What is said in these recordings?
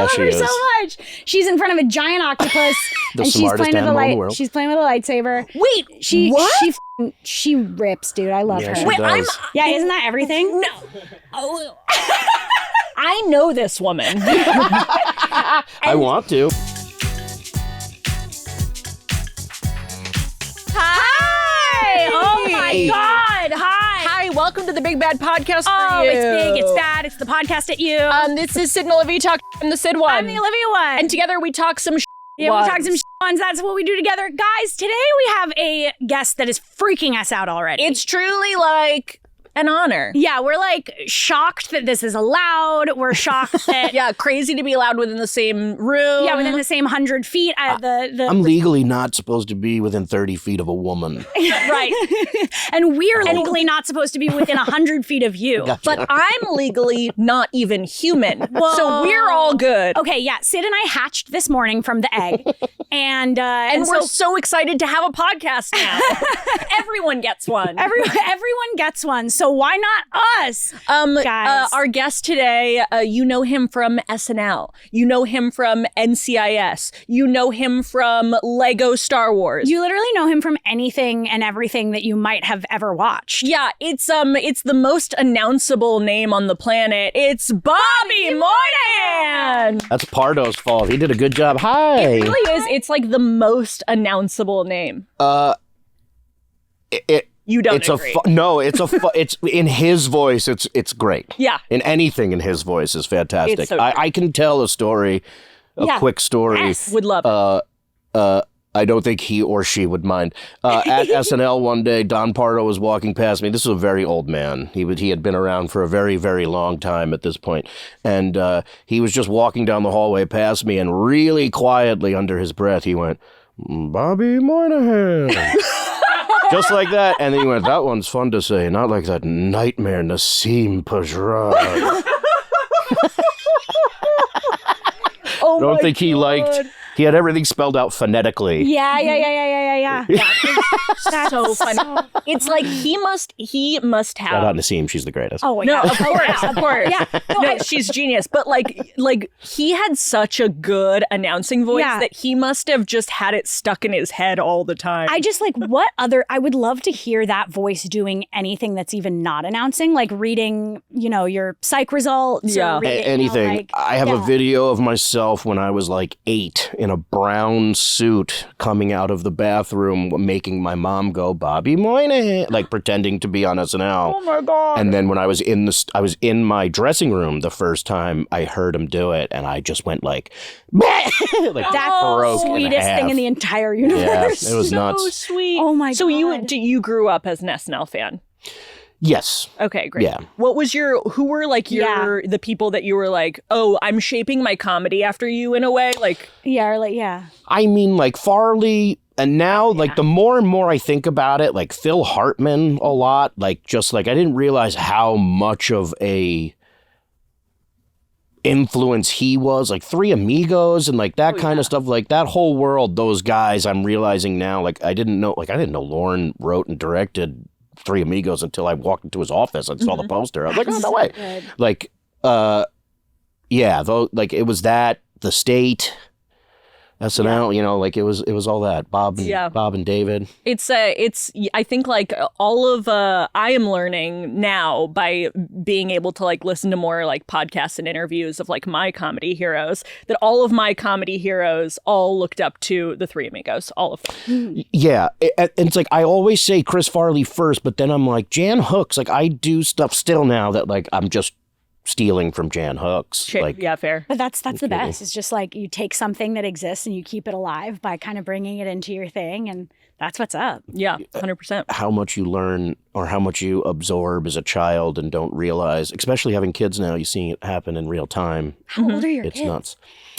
love her so much. She's in front of a giant octopus. And she's playing with She's playing with a lightsaber. Wait, what? She rips, dude. I love her. Wait, isn't that everything? No. Oh. I know this woman. I want to. Hi! Oh my God! Hi! Welcome to the Big Bad Podcast for you. It's big, it's bad, it's the podcast at you. This is Syd and Olivia talk. I'm the Syd one. I'm the Olivia one. And together we talk some we talk some ones. That's what we do together. Guys, today we have a guest that is freaking us out already. It's truly like an honor. Yeah, we're like shocked that this is allowed. We're shocked that... Yeah, crazy to be allowed within the same room. Yeah, within the same 100 feet. I'm legally not supposed to be within 30 feet of a woman. Right. And we're legally not supposed to be within 100 feet of you. Gotcha. But I'm legally not even human. Whoa. So we're all good. Okay, yeah. Syd and I hatched this morning from the egg. And we're so excited to have a podcast now. Everyone gets one. Everyone gets one. So why not us? Guys. Our guest today, you know him from SNL. You know him from NCIS. You know him from Lego Star Wars. You literally know him from anything and everything that you might have ever watched. Yeah, it's the most announceable name on the planet. It's Bobby Moynihan. That's Pardo's fault. He did a good job. Hi. It really is. It's like the most announceable name. You don't agree. It's in his voice. It's great. Yeah. In anything in his voice is fantastic. It's so I can tell a story, quick story. Yes, would love it. I don't think he or she would mind. At SNL one day, Don Pardo was walking past me. This is a very old man. He had been around for a very, very long time at this point. And he was just walking down the hallway past me, and really quietly under his breath, he went, "Bobby Moynihan." Just like that. And then he went, "That one's fun to say, not like that nightmare Nassim Pedrad." Oh, don't think he liked... He had everything spelled out phonetically. Yeah. That's so funny. It's like he must have. Shout out Nassim, she's the greatest. Oh, no, of course. Yeah. No, she's genius. But like he had such a good announcing voice that he must have just had it stuck in his head all the time. I would love to hear that voice doing anything that's even not announcing, like reading, your psych results. Yeah. Or reading, anything. I have a video of myself when I was like 8 in a brown suit coming out of the bathroom, making my mom go, "Bobby Moynihan," like pretending to be on SNL. Oh my God. And then when I was in my dressing room the first time I heard him do it, and I just went like that's the sweetest thing in the entire universe. Yeah, it was nuts. So sweet. Oh my God. So you grew up as an SNL fan? Yes. Okay, great. Yeah. Who were the people that you were like, "Oh, I'm shaping my comedy after you," in a way? Like, I mean, like Farley, and now like the more and more I think about it, like Phil Hartman a lot, like just like I didn't realize how much of a influence he was, like Three Amigos and like that kind of stuff, like that whole world, those guys. I'm realizing now, like I didn't know Lauren wrote and directed Three Amigos until I walked into his office and saw the poster. I was like, "Oh, no way!" Good. Like, though, like it was that The State, SNL, like it was all that. Bob and David. It's I think like all of I am learning now by being able to like listen to more like podcasts and interviews of like my comedy heroes, that all of my comedy heroes all looked up to the Three Amigos, all of them. Yeah, and it's like I always say Chris Farley first, but then I'm like Jan Hooks. Like I do stuff still now that like I'm just stealing from Jan Hooks. Like, yeah, fair. But that's the best. It's just like you take something that exists and you keep it alive by kind of bringing it into your thing, and that's what's up. Yeah, 100%. How much you learn or how much you absorb as a child and don't realize, especially having kids now, you see it happen in real time. How old are your kids? It's nuts.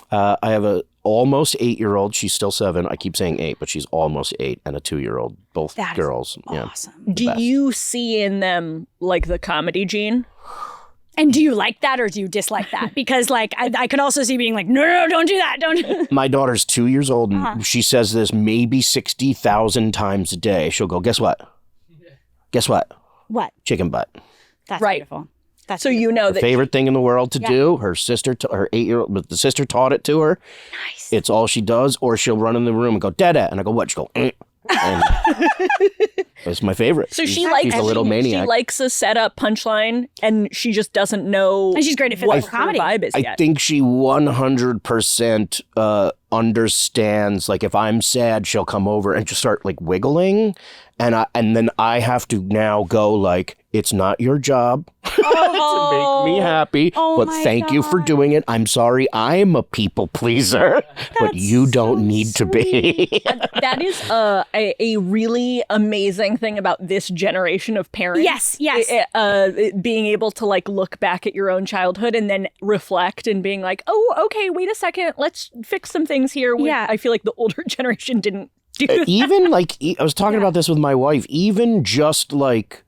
I have a almost 8-year-old. She's still 7. I keep saying 8, but she's almost 8, and a 2-year-old. Both that girls. Awesome. Yeah, do you see in them like the comedy gene? And do you like that or do you dislike that? Because like I could also see being like, no, don't do that. Don't. My daughter's 2 years old, and she says this maybe 60,000 times a day. She'll go, "Guess what? Guess what? What? Chicken butt." That's right. beautiful. So you know that favorite thing in the world to do. Her sister, her 8-year-old, but the sister taught it to her. Nice. It's all she does. Or she'll run in the room and go, Dada. And I go, what? She go, And it's my favorite. So she's a little maniac. She likes a setup punchline, and she just doesn't know. And she's great at physical comedy. Vibe is I yet. think she 100% understands. Like if I'm sad, she'll come over and just start like wiggling, and then I have to now go like, it's not your job to make me happy, but thank you for doing it. I'm sorry, I'm a people pleaser, but you don't need to be. That is a really amazing thing about this generation of parents. Yes. Being able to like look back at your own childhood and then reflect and being like, oh, okay, wait a second, let's fix some things here. Yeah. I feel like the older generation didn't do that. Even like, I was talking about this with my wife, even just like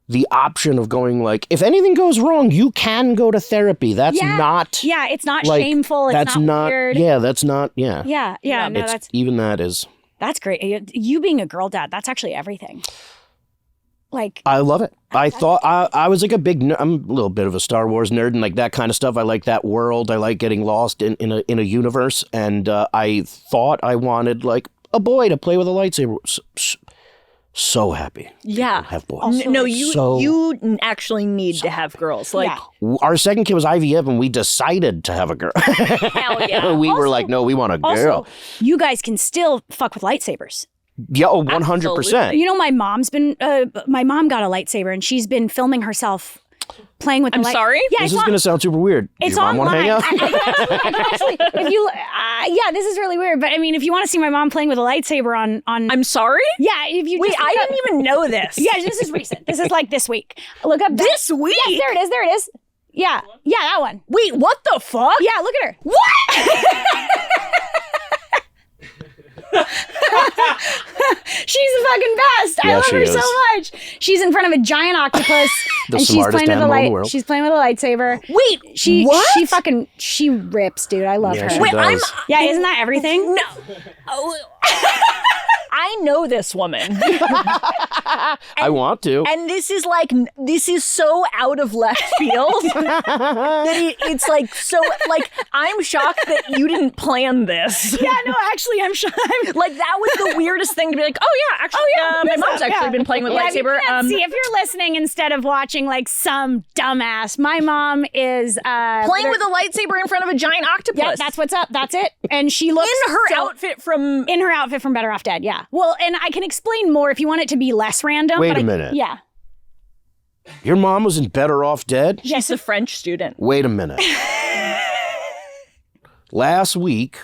the option of going like, if anything goes wrong, you can go to therapy. That's not. Yeah, it's not like, shameful. It's that's not weird. Yeah, that's not. Yeah. Yeah. No, It's, even that is. that's great. You being a girl dad, that's actually everything. Like, I love it. I thought I was like I'm a little bit of a Star Wars nerd and like that kind of stuff. I like that world. I like getting lost in a universe. And I thought I wanted like a boy to play with a lightsaber. So happy. Yeah. Have boys. No, you actually need to have girls. Like Our second kid was IVF and we decided to have a girl. hell yeah. We were like, no, we want a girl. also, you guys can still fuck with lightsabers. Yeah, 100%. You know, my mom got a lightsaber and she's been filming herself playing with the I'm sorry? Yeah, This is going to sound super weird. It's Your mom want to hang out? Actually, if you, this is really weird. But I mean, if you want to see my mom playing with a lightsaber on I'm sorry? yeah, if you Wait, I didn't even know this. Yeah, this is recent. This is like this week. Look up This week? Yes, there it is. Yeah, that one. Wait, what the fuck? Yeah, look at her. What? She's the fucking best. I love her so much. She's in front of a giant octopus The and she's smartest playing with animal in the world. She's playing with a lightsaber. Wait, She what? she rips, dude. I love Yeah, her. she Wait, does. Yeah, isn't that everything? No. Oh. I know this woman. I want to. And this is so out of left field that it's like so like I'm shocked that you didn't plan this. Yeah, no, actually, I'm sure. Like that was the weirdest thing to be like, oh yeah, actually, my mom's actually been playing with lightsaber. See, if you're listening instead of watching like some dumbass, my mom is playing with a lightsaber in front of a giant octopus. Yeah, that's what's up. That's it. And she looks in her outfit from Better Off Dead. Yeah. Well, and I can explain more if you want it to be less random. Wait a minute. Yeah. Your mom was in Better Off Dead? She's a French student. Wait a minute. Last week,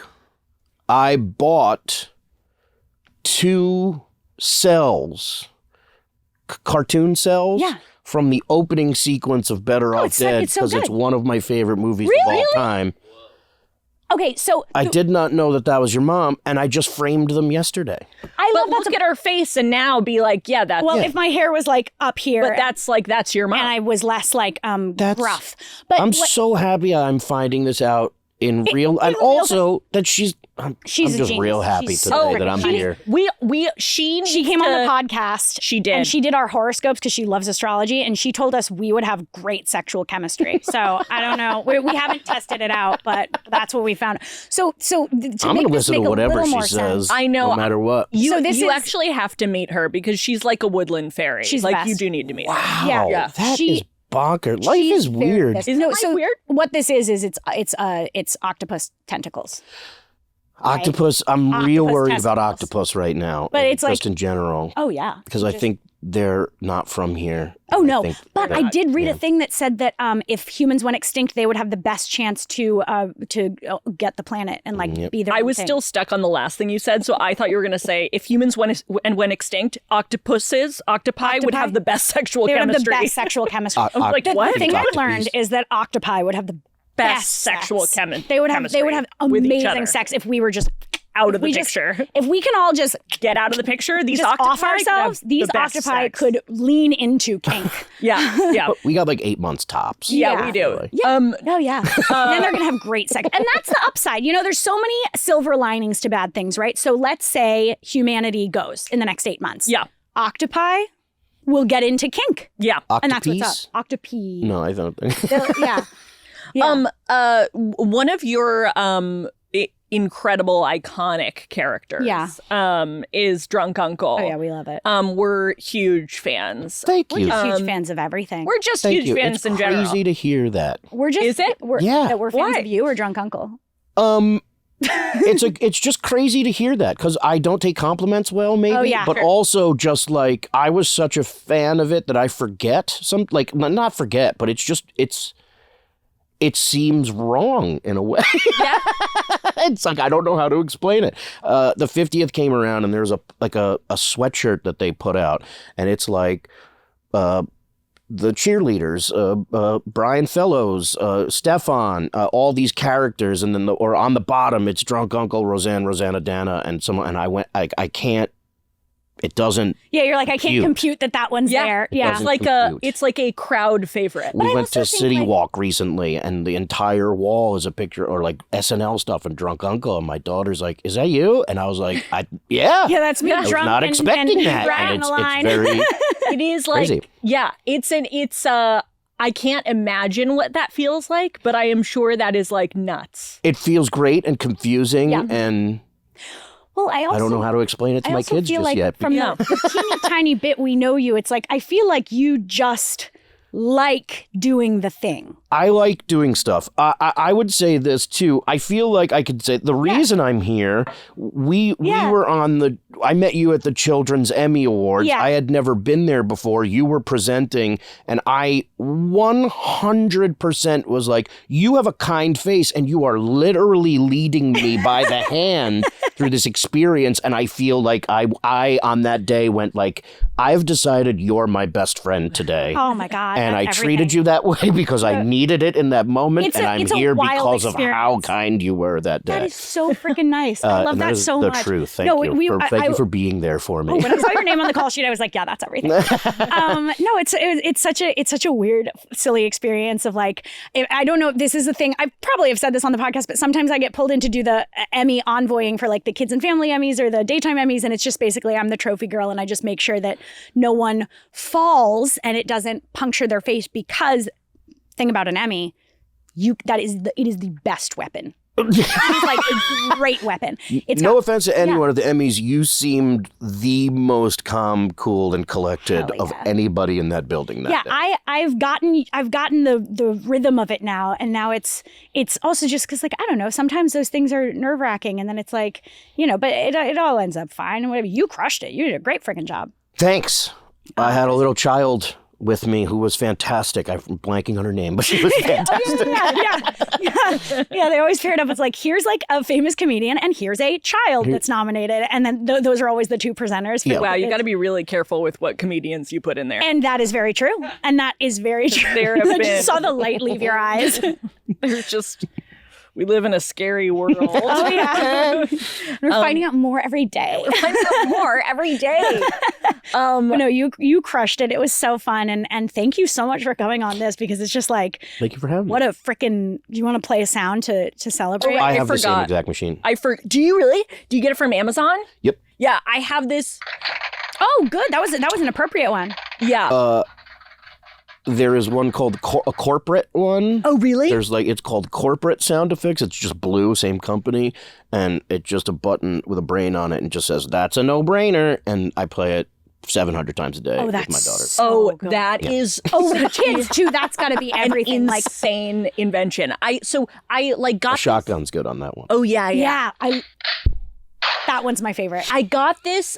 I bought 2 cells, cartoon cells, from the opening sequence of Better Off Dead because it's one of my favorite movies of all time. Okay, so I did not know that was your mom, and I just framed them yesterday. I love look at her face and now be like, yeah, that's. Well, if my hair was like up here, but that's your mom, and I was less like gruff. But I'm so happy I'm finding this out in real, and also that she's I'm just real happy today that I'm here. She came on the podcast. She did. And she did our horoscopes because she loves astrology, and she told us we would have great sexual chemistry. So I don't know. We haven't tested it out, but that's what we found. So I'm going to listen to whatever she says. I know. No matter what. You actually have to meet her because she's like a woodland fairy. She's like the best. you do need to meet her. Wow. Yeah. That is bonkers. Life is weird. Isn't life weird? What this is it's octopus tentacles. Octopus. I'm real worried about octopus right now. But it's just in general. Oh yeah. Because I think they're not from here. Oh no. But I did read a thing that said that if humans went extinct, they would have the best chance to get the planet and be their I own was thing. still stuck on the last thing you said, so I thought you were going to say if humans went extinct, octopi would have the best sexual chemistry. They would have the best sexual chemistry. Like what? The thing I learned is that octopi would have the best sexual chemistry. They would have amazing sex if we were just out of the picture. If we can all just get out of the picture, these just octopi off ourselves, these octopi could lean into kink. Yeah. But we got like 8 months tops. Yeah, we do. Yeah. And then they're gonna have great sex, and that's the upside. You know, there's so many silver linings to bad things, right? So let's say humanity goes in the next 8 months. Yeah, octopi will get into kink. Yeah. And that's what's Octopiece? up. Octopi. No, I don't think. Yeah. Yeah. One of your incredible iconic characters is Drunk Uncle. Oh yeah, we love it. We're huge fans. Thank We're you. just huge fans of everything. We're just Thank huge you. fans It's in general. crazy to hear that. We're just Is it? Yeah. that we're fans Why? of you or Drunk Uncle. It's just crazy to hear that because I don't take compliments well, maybe. Oh, yeah. But Sure. also just like I was such a fan of it that I forget not forget, but it seems wrong in a way. Yeah. It's like I don't know how to explain it. The 50th came around and there's a sweatshirt that they put out, and it's like the cheerleaders, Brian Fellows, Stefan, all these characters, and then or on the bottom it's Drunk Uncle, Rosanna Dana, and someone. And I went, I can't. It doesn't. Yeah, you're like I can't compute that one's there. Yeah, doesn't It's like a crowd favorite. We went to also think, City like- Walk recently, and the entire wall is a picture or like SNL stuff and Drunk Uncle. And my daughter's like, "Is that you?" And I was like, yeah, that's me. I was Drunk not and expecting that. right And on the line. it's very It is like, crazy. yeah, I can't imagine what that feels like, but I am sure that is like nuts. It feels great and confusing, Yeah. and Well, I I don't know how to explain it to I my also kids feel just like yet. from the teeny tiny bit we know you, it's like I feel like you just like doing the thing. I like doing stuff. I would say this too. I feel like I could say the reason I'm here. We were on I met you at the Children's Emmy Awards. Yeah. I had never been there before. You were presenting, and I 100% was like, you have a kind face, and you are literally leading me by the hand through this experience. And I feel like I on that day went like, I've decided you're my best friend today. Oh my God. And I that's treated everything. you that way because I needed it in that moment, and I'm it's a here wild because of how experience. kind you were that day. That is so freaking nice. I love and that is so the much. truth. Thank No, you. Thank you for being there for me. When I saw your name on the call sheet, I was like, yeah, that's everything. No, it's such a weird, silly experience of like, I don't know if this is the thing. I probably have said this on the podcast, but sometimes I get pulled in to do the Emmy envoying for like the Kids and Family Emmys or the Daytime Emmys. And it's just basically I'm the trophy girl and I just make sure that no one falls and it doesn't puncture their face because thing about an Emmy, it is the best weapon. It is like a great weapon. No offense to anyone at the Emmys, you seemed the most calm, cool, and collected of anybody in that building that day. I've gotten the rhythm of it now, and now it's also just because like I don't know, sometimes those things are nerve wracking, and then it's like but it all ends up fine and whatever. You crushed it. You did a great freaking job. Thanks. I had a little child with me who was fantastic. I'm blanking on her name, but she was fantastic. Yeah. They always pair it up. It's like, here's like a famous comedian and here's a child that's nominated. And then those are always the two presenters. For Wow, you got to be really careful with what comedians you put in there. And that is very true. And that is very true. I just saw the light leave your eyes. They're just... We live in a scary world. Oh, yeah. We're finding out more every day. We're finding out more every day. No, you crushed it. It was so fun. And thank you so much for coming on this because it's just like, Thank you for having me. what a freaking, do you want to play a sound to celebrate? Oh, I have the same forgot. exact machine. Do you really? Do you get it from Amazon? Yep. Yeah, I have this. Oh, good. That was an appropriate one. Yeah. There is one called a corporate one. Oh, really? There's it's called Corporate Sound Effects. It's just blue, same company, and it's just a button with a brain on it and just says, "That's a no-brainer," and I play it 700 times a day with my daughter. So good. That is Oh, the kids too. That's got to be everything. an insane invention. I got A shotgun's good on that one. Oh yeah. That one's my favorite. I got this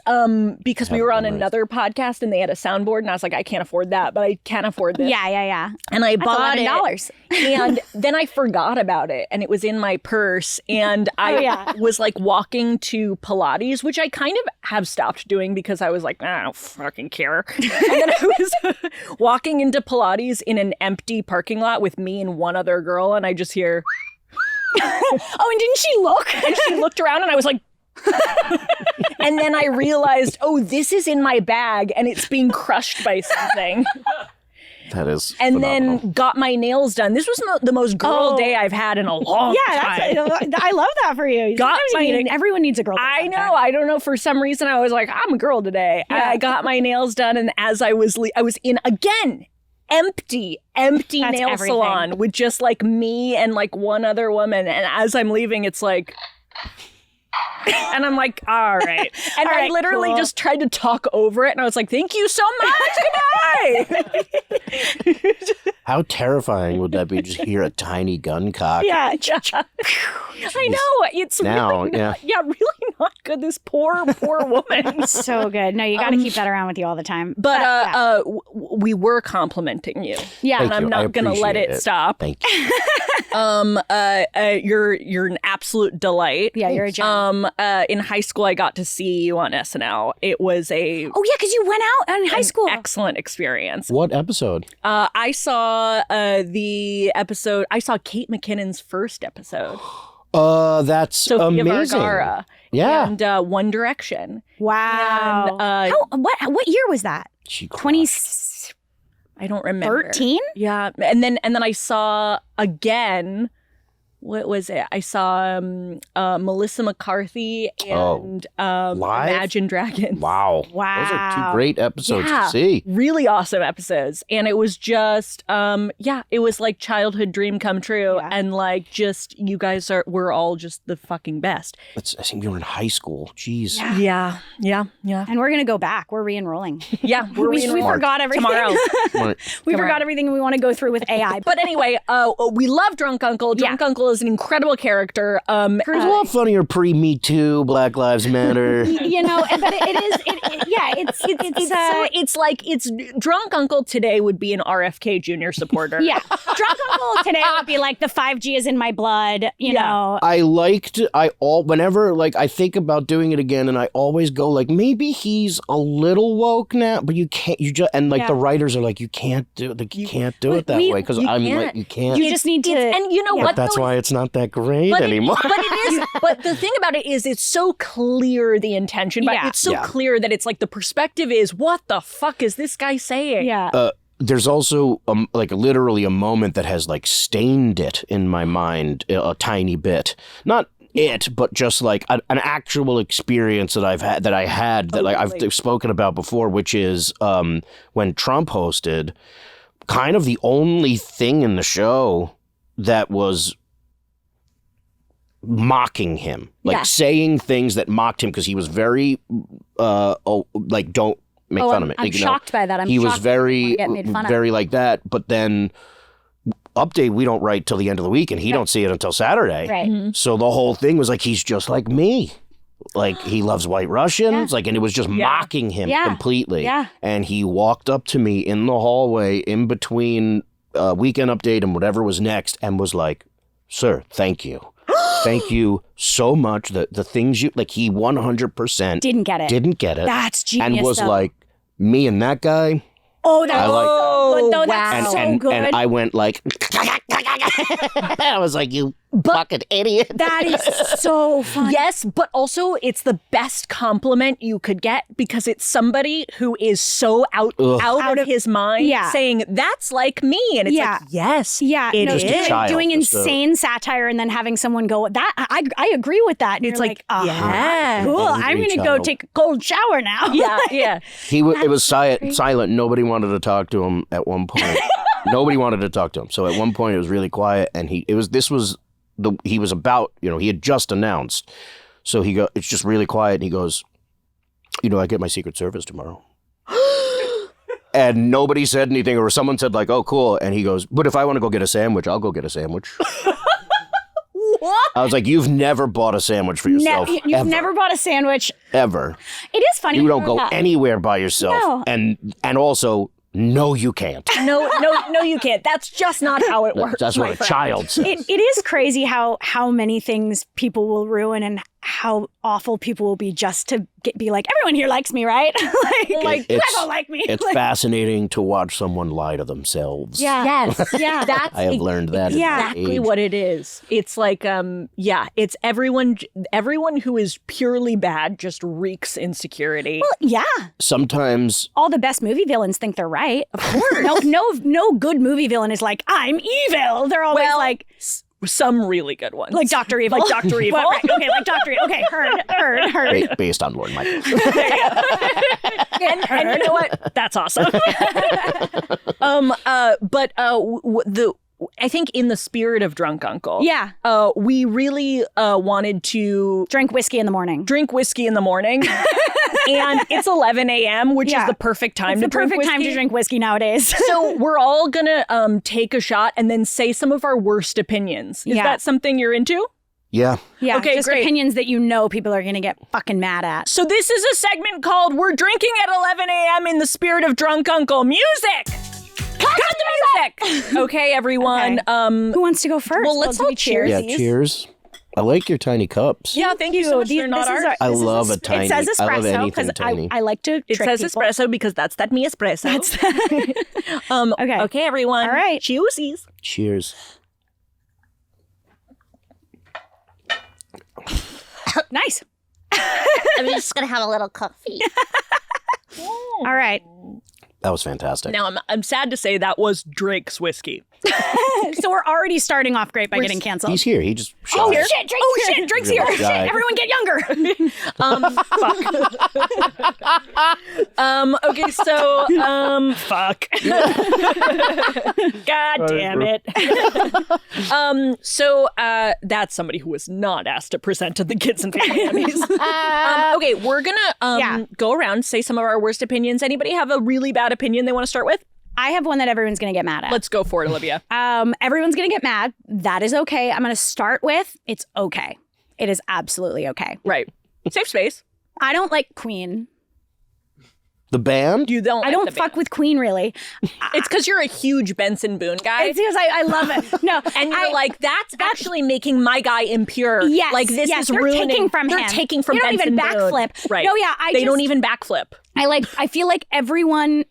because we were on another podcast and they had a soundboard and I was like, I can't afford that, but I can afford this. Yeah. And I That's bought $11. And then I forgot about it and it was in my purse and I was like walking to Pilates, which I kind of have stopped doing because I was like, I don't fucking care. And then I was walking into Pilates in an empty parking lot with me and one other girl and I just hear... Oh, and didn't she look? And she looked around and I was like... And then I realized, oh, this is in my bag and it's being crushed by something. That is and phenomenal. then got my nails done. This was the most girl day I've had in a long time. I love that for you. Everyone needs a girl day. I know. I don't know. For some reason, I was like, I'm a girl today. I got my nails done, and as I was in again. Empty nail salon with just like me and like one other woman. And as I'm leaving, it's like, and I'm like, all right. And I literally just tried to talk over it. And I was like, thank you so much. Goodbye. How terrifying would that be? Just hear a tiny gun cock. Yeah. I know. It's now, really really not good. This poor woman. So good. No, you got to keep that around with you all the time. But we were complimenting you. Yeah. And I'm not going to let it stop. Thank you. You're an absolute delight. Yeah, you're a gem. In high school, I got to see you on SNL. It was a because you went out in high school. Excellent experience. What episode? I saw the episode. I saw Kate McKinnon's first episode. That's Sofia amazing. Vergara. Yeah. And One Direction. Wow. And, what year was that? 20. I don't remember. 13? Yeah. And then I saw again. What was it? I saw Melissa McCarthy and Imagine Dragons. Wow. Those are two great episodes to see. Really awesome episodes. And it was just, it was like childhood dream come true. Yeah. And like just, you guys we're all just the fucking best. I think we were in high school. Jeez. Yeah. And we're going to go back. We're re-enrolling. Yeah. We forgot everything. Tomorrow. We forgot everything we want to go through with AI. But anyway, we love Drunk Uncle. Drunk Uncle is an incredible character. It was a lot funnier pre-Me Too, Black Lives Matter. But it's Drunk Uncle today would be an RFK Jr. supporter. Yeah. Drunk Uncle today would be like the 5G is in my blood, you know. Whenever like I think about doing it again and I always go like maybe he's a little woke now, but the writers are like you can't do it that way because I'm like you can't. You just need to and you know what? That's why it's not that great anymore. But it is. But the thing about it is, it's so clear the intention. But it's so clear that it's like the perspective is, what the fuck is this guy saying? Yeah. There's also like literally a moment that has like stained it in my mind a tiny bit. Not it, but just like an actual experience that I've had I've spoken about before, which is when Trump hosted. Kind of the only thing in the show that was mocking him, saying things that mocked him because he was very don't make fun of me. I'm shocked by that. He was very like that. But then Update we don't write till the end of the week, and he don't see it until Saturday. Right. Mm-hmm. So the whole thing was like he's just like me. Like he loves White Russians, and it was just mocking him completely. Yeah. And he walked up to me in the hallway in between Weekend Update and whatever was next, and was like, "Sir, thank you, thank you so much. The things you like." He 100% didn't get it. That's genius. And was like, "Me and that guy." Oh, that's so good, though. That's so good. And I went like, I was like, you fucking idiot. That is so funny. Yes, but also it's the best compliment you could get because it's somebody who is so out of his mind saying, that's like me. And it's like, yes, it is. Doing insane satire and then having someone go, that I agree with that. And it's like, cool. I'm going to go take a cold shower now. Yeah. It was silent. Nobody wanted to talk to him at one point. Nobody wanted to talk to him. So at one point it was really quiet, and he was about, he had just announced. So it's just really quiet, and he goes, I get my Secret Service tomorrow. And nobody said anything, or someone said like, oh, cool. And he goes, but if I want to go get a sandwich, I'll go get a sandwich. What? I was like, you've never bought a sandwich for yourself. You've never bought a sandwich. Ever. It is funny. You don't go anywhere by yourself. No. And also, no, you can't. No, you can't. That's just not how it works. That's what a child says. It is crazy how many things people will ruin and how awful people will be just to be like, everyone here likes me, right? like you guys don't like me. It's fascinating to watch someone lie to themselves. Yeah. Yes. Yeah. That's I have learned that. exactly what it is. It's like, it's everyone who is purely bad just reeks insecurity. Well, yeah. Sometimes All the best movie villains think they're right. Of course. No good movie villain is like, I'm evil. They're always like... Some really good ones. Like Dr. Evil. Like Dr. Evil. Well, right. Okay, like Dr. Evil. Okay, heard. based on Lord Michael. and you know what? That's awesome. I think in the spirit of Drunk Uncle, we really wanted to drink whiskey in the morning. And it's 11 a.m., which is the perfect time to drink whiskey. It's the perfect time to drink whiskey nowadays. So we're all gonna take a shot and then say some of our worst opinions. Is that something you're into? Yeah. Yeah, okay, just great. Opinions that you know people are going to get fucking mad at. So this is a segment called We're Drinking at 11 a.m. in the Spirit of Drunk Uncle. Music! Cut the music! Okay, everyone. Okay. Who wants to go first? Well, let's all cheers. Yeah, cheers. I like your tiny cups. Yeah, thank you so much. They're not ours. I love a tiny. It says espresso I love anything because tiny. I like to It trick says people. espresso because that's that me espresso. Okay. Okay, everyone. All right. Cheersies. Cheers. Nice. I'm just gonna have a little coffee. All right. That was fantastic. Now, I'm sad to say that was Drake's whiskey. So we're already starting off great by getting canceled. He's here. He just. Oh shy. shit! Drake's here. Really Shit! shy. Everyone get younger. Okay, so fuck. God damn it. So that's somebody who was not asked to present to the Kids and Family Emmys. Okay, we're gonna go around, say some of our worst opinions. Anybody have a really bad opinion they want to start with? I have one that everyone's going to get mad at. Let's go for it, Olivia. Everyone's going to get mad. That is okay. I'm going to start with it's okay. It is absolutely okay. Right. Safe space. I don't like Queen. The band? You don't. I don't fuck with Queen really. It's because you're a huge Benson Boone guy. It's because I love it. No, and you're like, that's actually making my guy impure. Yes, like this is they're ruining. taking from they're him. taking from They don't Benson even Boone. backflip. Right. No, yeah, they don't even backflip. I feel like everyone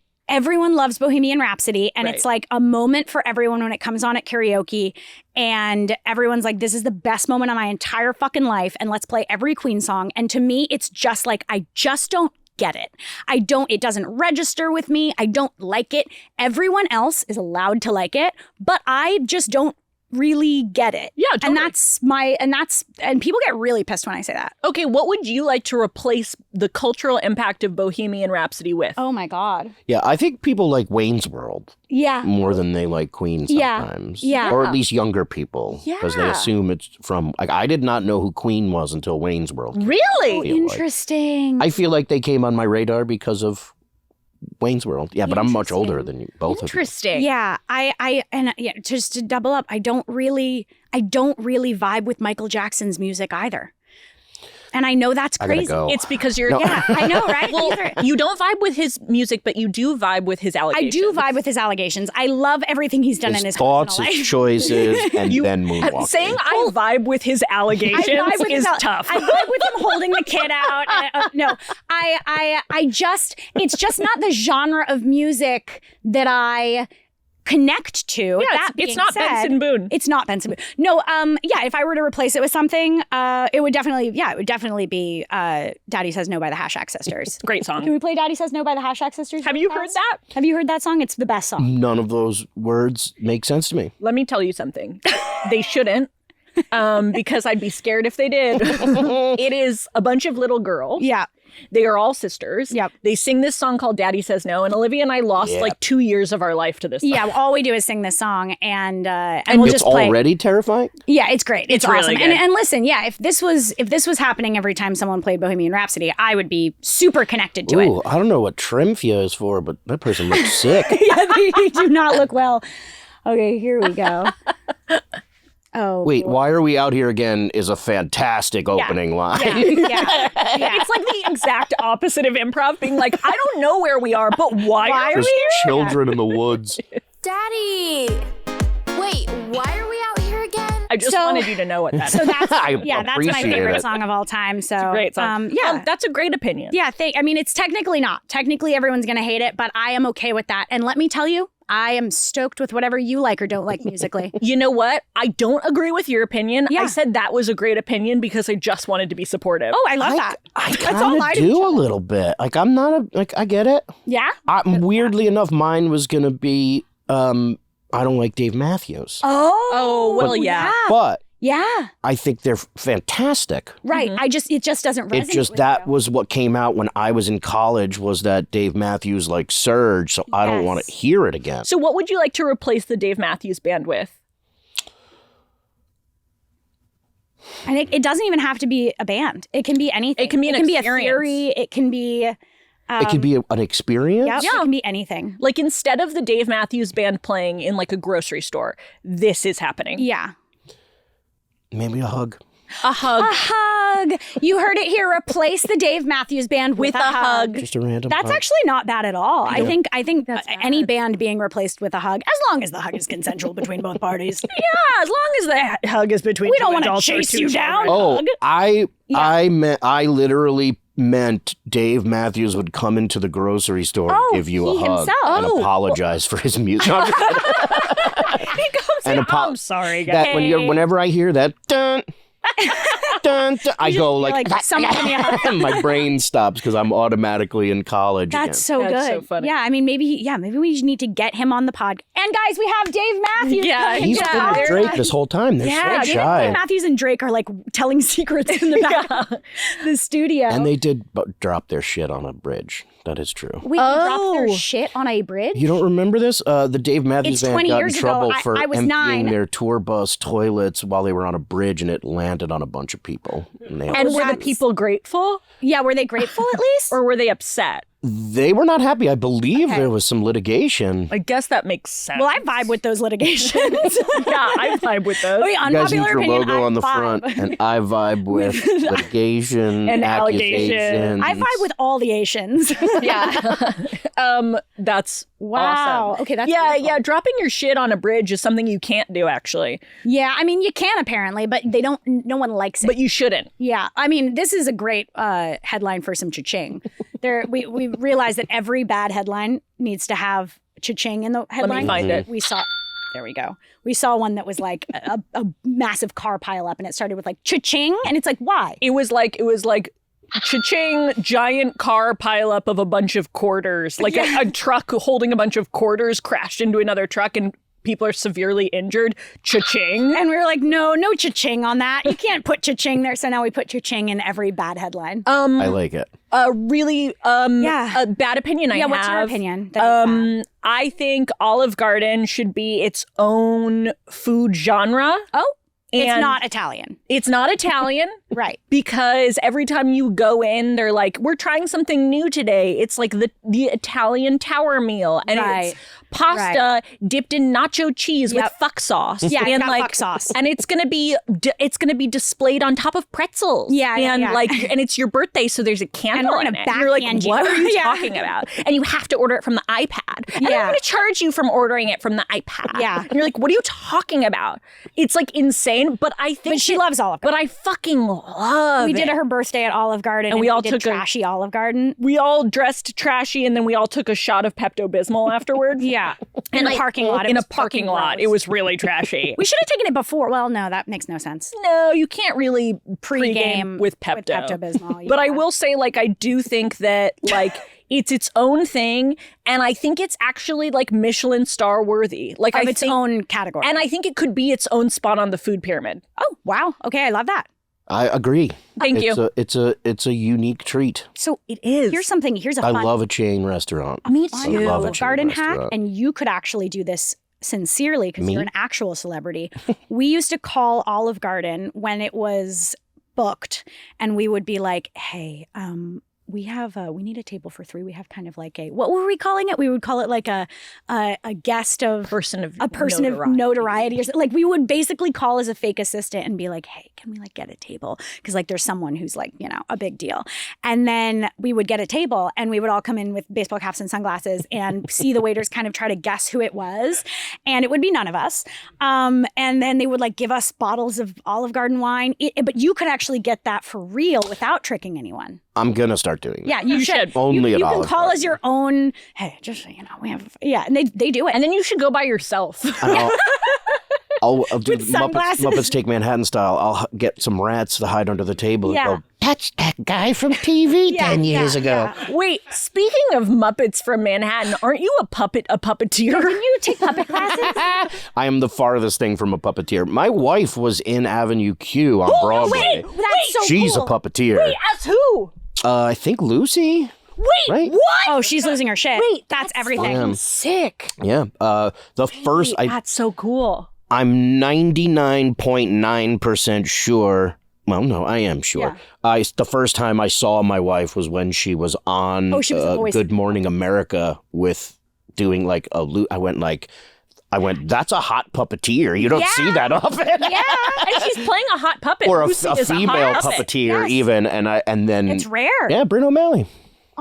loves Bohemian Rhapsody, and it's like a moment for everyone when it comes on at karaoke, and everyone's like, this is the best moment of my entire fucking life, and let's play every Queen song. And to me, it's just like, I just don't get it. It doesn't register with me. I don't like it. Everyone else is allowed to like it, but I just don't really get it. Yeah, totally. And people get really pissed when I say that. Okay, what would you like to replace the cultural impact of Bohemian Rhapsody with? Oh my God. Yeah, I think people like Wayne's World Yeah. more than they like Queen sometimes. Yeah. Or at least younger people. Because they Yeah. assume it's from, like, I did not know who Queen was until Wayne's World. Really? feel like. Interesting. I feel like they came on my radar because of Wayne's World. Yeah, but I'm much older than you, both of you. Interesting. Yeah, just to double up, I don't really vibe with Michael Jackson's music either. And I know that's I gotta crazy. go. It's because you're. No. Yeah, I know, right? Well, you don't vibe with his music, but you do vibe with his I allegations. do vibe with his allegations. I love everything he's done in his thoughts, personal his life. choices, and then moonwalking. Saying I vibe with his allegations is tough. I vibe with him holding the kid out. It's just not the genre of music that I connect to. Yeah, That it's being not said, Benson Boone. It's not Benson Boone. No, if I were to replace it with something, it would definitely be Daddy Says No by the Hashtag Sisters. Great song. Can we play Daddy Says No by the Hashtag Sisters? Have you heard that? Have you heard that song? It's the best song. None of those words make sense to me. Let me tell you something. They shouldn't. Because I'd be scared if they did. It is a bunch of little girls. Yeah. They are all sisters. Yep. They sing this song called Daddy Says No, and Olivia and I lost like 2 years of our life to this song. Yeah, all we do is sing this song, and we'll It's just play. already terrifying? Yeah, it's great. It's really awesome. good. And listen, yeah, if this was happening every time someone played Bohemian Rhapsody, I would be super connected to Ooh, I don't know what Trimfia is for, but that person looks sick. it. Yeah, they do not look well. Okay, here we go. Oh, Wait, boy. why are we out here again is a fantastic opening line. Yeah. It's like the exact opposite of improv, being like, I don't know where we are, but why are Just we here? children in the woods. Daddy! Wait, why are we out here again? I just wanted you to know what that is. So that's I that's my appreciate favorite it. song of all time. So It's a great song. That's a great opinion. Yeah, I mean, it's technically not. Technically, everyone's going to hate it, but I am okay with that. And let me tell you, I am stoked with whatever you like or don't like musically. You know what? I don't agree with your opinion. Yeah. I said that was a great opinion because I just wanted to be supportive. Oh, I love that. I That's all I kind of do a little bit. Like, I'm not I get it. Yeah? Weirdly enough, mine was going to be, I don't like Dave Matthews. Oh, well, yeah. But Yeah. I think they're fantastic. Right. It just doesn't resonate. It just, with that you. was what came out when I was in college, was that Dave Matthews like surge, so I don't want to hear it again. So what would you like to replace the Dave Matthews Band with? I think it doesn't even have to be a band. It can be anything. It can be an a experience. theory. It can be. It could be an experience. Yep, it can be anything. Like instead of the Dave Matthews Band playing in like a grocery store, this is happening. Yeah. Maybe a hug. A hug. A hug. You heard it here. Replace the Dave Matthews Band with a hug. Just a random That's hug. actually not bad at all. I think any band being replaced with a hug, as long as the hug is consensual between both parties. Yeah, as long as the hug is between We two don't want to adults or chase two you down. children. Oh, I literally meant Dave Matthews would come into the grocery store and give you a he hug himself. and apologize for his music. No, I'm just kidding. He comes And in, apo- I'm sorry, guys. that whenever I hear that dun dun, dun, I go You're like someone give me a hug. my brain stops because I'm automatically in college That's again. so That's good. so funny. Yeah, I mean, maybe we just need to get him on the pod. And guys, we have Dave Matthews. Yeah, coming He's down. been with Drake this whole time. They're Yeah, so Dave shy. Matthews and Drake are like telling secrets in the back of the studio. And they did drop their shit on a bridge. That is true. Wait, they dropped their shit on a bridge? You don't remember this? The Dave Matthews It's Band 20 got in years ago. trouble I for was emptying 9. their tour bus toilets while they were on a bridge, and it landed on a bunch of people. And they, And were the That's- people grateful Yeah, were they grateful at least? or were they upset? they were not happy. I believe there was some litigation. I guess that makes sense. Well, I vibe with those litigations. yeah, I vibe with those. Okay, You guys need unpopular your opinion, logo I on the vibe. front, and I vibe with litigation And accusations. I vibe with all the Asians. Yeah. That's Wow. awesome. Okay, that's yeah, beautiful. yeah. Dropping your shit on a bridge is something you can't do, actually, Yeah, I mean, you can apparently, but they don't. No one likes it. but you shouldn't. Yeah, I mean, this is a great headline for some cha-ching. We realized that every bad headline needs to have cha-ching in the headline. find it. We saw. There we go. We saw one that was like a massive car pileup, and it started with like cha-ching, and it's like, why? It was like cha-ching, giant car pileup of a bunch of quarters. Like a truck holding a bunch of quarters crashed into another truck and people are severely injured. Cha-ching. And we were like, no cha-ching on that. You can't put cha-ching there. So now we put cha-ching in every bad headline. I like it. Really Yeah. a bad opinion I have. What's your opinion? That is bad? I think Olive Garden should be its own food genre. Oh, it's And not Italian. It's not Italian. Right. Because every time you go in, they're like, we're trying something new today. It's like the Italian tower meal. And Right. it's pasta dipped in nacho cheese with Yep. fuck sauce. Yeah, it's and got fuck sauce. And it's gonna be displayed on top of pretzels. Yeah, and yeah. and it's your birthday, so there's a candle we're in gonna it. And you're like, backhand you. what are you Yeah. talking about? And you have to order it from the iPad. And Yeah. I'm gonna charge you from ordering it from the iPad. Yeah. And you're like, what are you talking about? It's like insane. But I think But she loves Olive Garden. But I fucking love We it. did her birthday at Olive Garden, and we all did took a- trashy Olive Garden. We all dressed trashy, and then we all took a shot of Pepto-Bismol afterwards. Yeah, in a parking lot. It In was a parking fucking lot. gross. It was really trashy. We should have taken it before. Well, no, that makes no sense. No, you can't really Pre-game with Pepto. Pepto-Bismol. But I yeah. will say, like, I do think that, like, it's its own thing, and I think it's actually, like, Michelin star worthy. Like, Of I its think, own category. and I think it could be its own spot on the food pyramid. Oh, wow. Okay, I love that. I agree. Thank you. It's a unique treat. So It is. here's something. Here's a I fun love a chain restaurant. Me fun too. love a Olive chain Garden hack, restaurant. and you could actually do this sincerely because Me? you're an actual celebrity. We used to call Olive Garden when it was booked, and we would be like, "Hey, we need a table for 3. We have kind of like what were we calling it? We would call it like a guest of Person of notoriety or something. Like we would basically call as a fake assistant and be like, hey, can we like get a table? Because like there's someone who's like, a big deal. And then we would get a table and we would all come in with baseball caps and sunglasses and see the waiters kind of try to guess who it was. And it would be none of us. And then they would like give us bottles of Olive Garden wine. But you could actually get that for real without tricking anyone. I'm going to start doing that. Yeah, you should. Only at You can Olive call Garden. as your own, hey, just so you know, we have, and they do it. And then you should go by yourself. I'll do With sunglasses. Muppets Take Manhattan style. I'll get some rats to hide under the table Yeah. and go, that's that guy from TV 10 years ago. Yeah. Wait, speaking of Muppets from Manhattan, aren't you a puppeteer? Can you take puppet classes? I am the farthest thing from a puppeteer. My wife was in Avenue Q on Broadway. That's so She's cool. a puppeteer. As who? I think Lucy. Wait, Right? what? Oh, she's losing her shit. Wait, that's everything. Yeah. Sick. Yeah. The first, That's so cool. I'm 99.9% sure. Well, no, I am sure. Yeah. The first time I saw my wife was when she was on she was the voice. Good Morning America with doing like I went, that's a hot puppeteer. You don't see that often. Yeah, and she's playing a hot puppet. Or a Lucy is female hot puppet. puppeteer Yes. even. And then. It's rare. Yeah, Bryn O'Malley.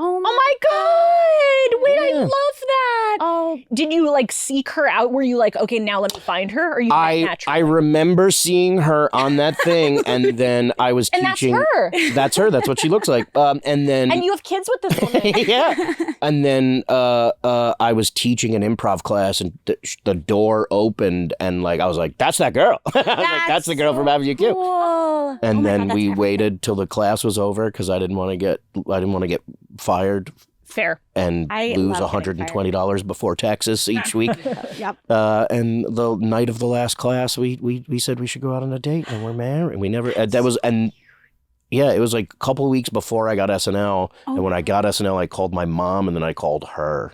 Oh Oh my God! Wait, I Yeah. love that. Oh, Did you like seek her out? Were you like, okay, now let me find her? Or you met I naturally? remember seeing her on that thing, and then I was And that's teaching. her. That's her. That's what she looks like. And then. And you have kids with this woman. Yeah. And then I was teaching an improv class, and the door opened, and like I was like, "That's that girl." I was like, "That's the girl from Avenue Q." cool. And Oh my then God, that's we everything. waited till the class was over because I didn't want to get fired Fair. and I lose love getting $120 before taxes each week. Yep. And the night of the last class, we said we should go out on a date, and we're married. And we never. Yeah, it was like a couple of weeks before I got SNL, and when I got SNL, I called my mom, and then I called her,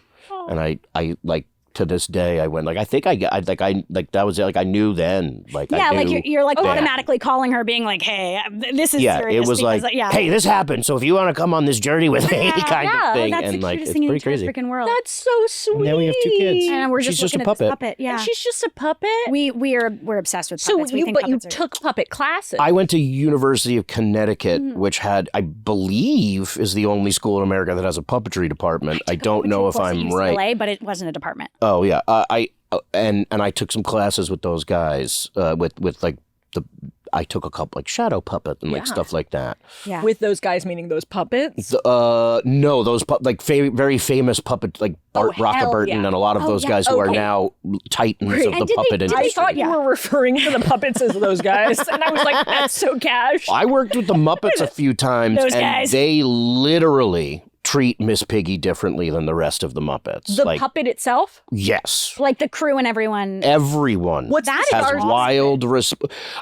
and I like to this day I went like I think that was like I knew then like Yeah, I like knew you're like then. automatically calling her, being like, "Hey, this is Yeah, serious." it was because, like, yeah. hey, this happened, so if you want to come on this journey with me, kind yeah, of thing, that's and the like cutest it's thing in the pretty crazy. freaking world. That's so sweet. And now we have 2 kids. and we're She's just just a looking at this puppet. puppet. Yeah, And she's just a puppet. we're obsessed with So puppets. We you think but you puppets are- took puppet classes. I went to University of Connecticut, Mm-hmm. which had, I believe, is the only school in America that has a puppetry department. I don't know if close to I'm UCLA, right. but it wasn't a department. Oh yeah, and I took some classes with those guys. With like I took a couple like shadow puppet and like stuff like that. Yeah, With those guys, meaning those puppets. No, those very famous puppet like Bart Rockaburton yeah. and a lot of those guys who are now titans of And the did they- puppet did they- I industry. thought you were referring to the puppets as those guys, and I was like, "That's so cash." I worked with the Muppets a few times, Those and guys. they literally treat Miss Piggy differently than the rest of the Muppets. The like, puppet itself. yes, like the crew and everyone. everyone What's That the is has stars? wild.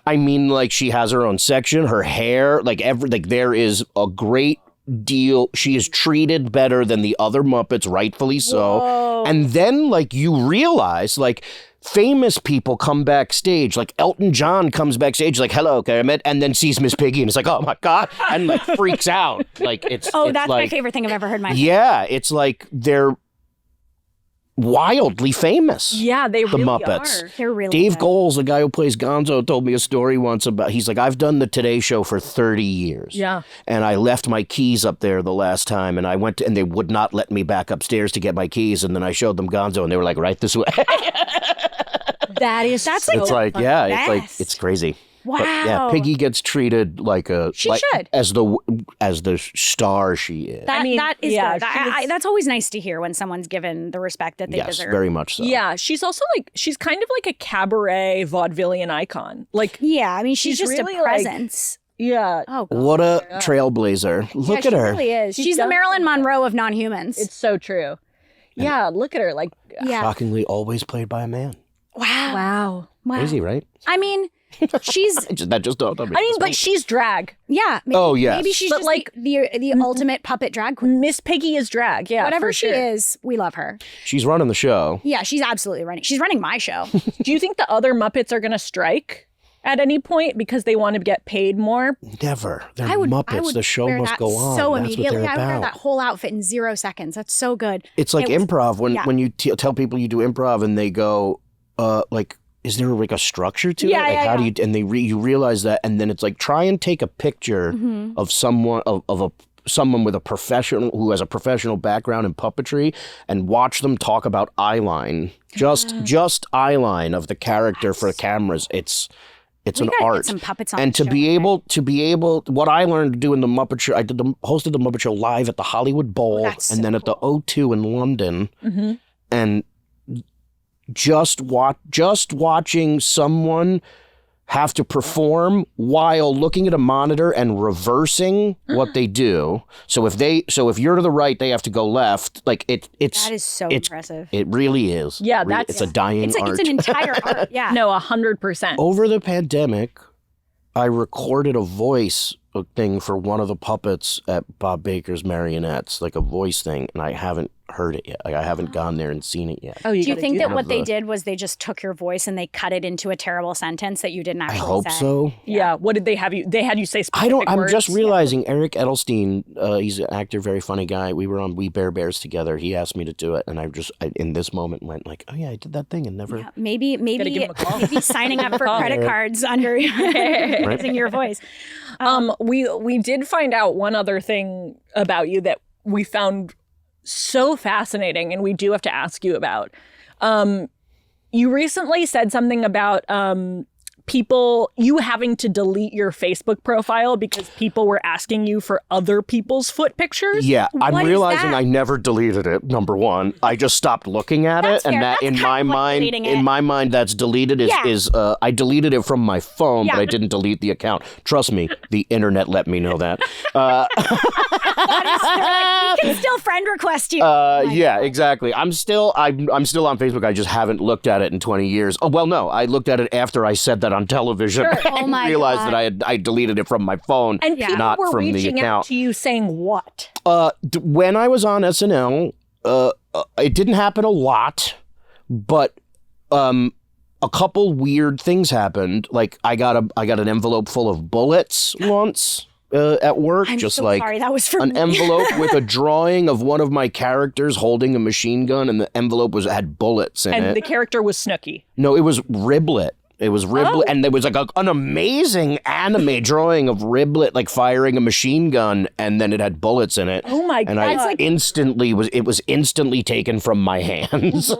I mean, like she has her own section, her hair, like there is a great deal. She is treated better than the other Muppets, rightfully so. Whoa. And then, like, you realize, like, famous people come backstage. Like, Elton John comes backstage, like, hello, Kermit, and then sees Miss Piggy and is like, oh my God, and, like, freaks out. Like, it's. Oh, it's that's like, my favorite thing I've ever heard. In my Yeah, it's like they're wildly famous. Yeah, they The really Muppets. are. They're really Dave good. Goles, the guy who plays Gonzo, told me a story once about, he's like, I've done the Today Show for 30 years. Yeah. And I left my keys up there the last time, and I went to, and they would not let me back upstairs to get my keys, and then I showed them Gonzo, and they were like, right this way. That's It's like, yeah, it's like, best. it's crazy. Wow. But yeah, Piggy gets treated like a She like, should. as the star she is. That, I mean, that is yeah, good. That's always nice to hear when someone's given the respect that they Yes, deserve. very much so. Yeah, she's also like she's kind of like a cabaret vaudevillian icon. Like, Yeah, I mean, she's She's just really, a like- presence. yeah, Oh, God. What a trailblazer! Look Yeah, at she her. really is. She She's the does Marilyn Monroe of non-humans. it's so true. Yeah, look at her. Like, yeah. Shockingly, always played by a man. Wow. wow. Wow. Crazy, right? I mean, she's That just dawned on me. I mean, but she's drag. yeah. Maybe, Oh, yes. Maybe she's But, just like, the ultimate puppet drag queen. Miss Piggy is drag. Yeah, Whatever for she sure. is, we love her. she's running the show. Yeah, she's absolutely running. She's running my show. Do you think the other Muppets are going to strike? at any point because they want to get paid more? Never. They're Muppets. The show must go on. So That's immediately, what they're I would wear about. that whole outfit in 0 seconds. That's so good. It's like improv. When you tell people you do improv and they go, like, is there like a structure to it? Like, how do you? And you realize that, and then it's like, try and take a picture of someone someone with a professional who has a professional background in puppetry, and watch them talk about eyeline. Just eyeline of the character for cameras. It's an art. Get some puppets on and the to be able, what I learned to do in the Muppet Show, I hosted the Muppet Show live at the Hollywood Bowl and then at the O2 in London, and just watching someone have to perform while looking at a monitor and reversing what they do. So if you're to the right, they have to go left. Like that is so impressive. It really is. Yeah, it's a dying art. It's an entire art. Yeah. No, 100%. Over the pandemic, I recorded a voice thing for one of the puppets at Bob Baker's Marionettes, like a voice thing, and I haven't heard it yet. Like, I haven't gone there and seen it yet. Oh, do you think that what they did was they just took your voice and they cut it into a terrible sentence that you didn't actually say? I hope so. Yeah. What did they have you? They had you say specific words? I'm just realizing Eric Edelstein, he's an actor, very funny guy. We were on We Bare Bears together. He asked me to do it, and I in this moment went like, oh yeah, I did that thing and never. Yeah, maybe give him a call. signing up for credit cards under using your voice. We did find out one other thing about you that we found so fascinating, and we do have to ask you about. You recently said something about you having to delete your Facebook profile because people were asking you for other people's foot pictures. Yeah, I'm What is realizing that? I never deleted it. Number one, I just stopped looking at That's it, and fair. that That's in kind my of like mind, deleting in it. my mind, that's deleted. Is I deleted it from my phone, but I didn't delete the account. Trust me, the internet let me know that. We can still friend request you. Yeah, exactly. I'm still on Facebook. I just haven't looked at it in 20 years. Oh well, no, I looked at it after I said that on television. Sure. Oh my realized God. that I deleted it from my phone, And people not were from the reaching out account. to you saying what? When I was on SNL, it didn't happen a lot, but a couple weird things happened. Like I got an envelope full of bullets once at work. I'm just so like sorry. That was for an me. envelope with a drawing of one of my characters holding a machine gun, and the envelope had bullets in And it. the character was Snooki. No, it was Riblet. It was Riblet, and there was like an amazing anime drawing of Riblet like firing a machine gun, and then it had bullets in it. Oh my And God. I it was instantly taken from my hands. Jesus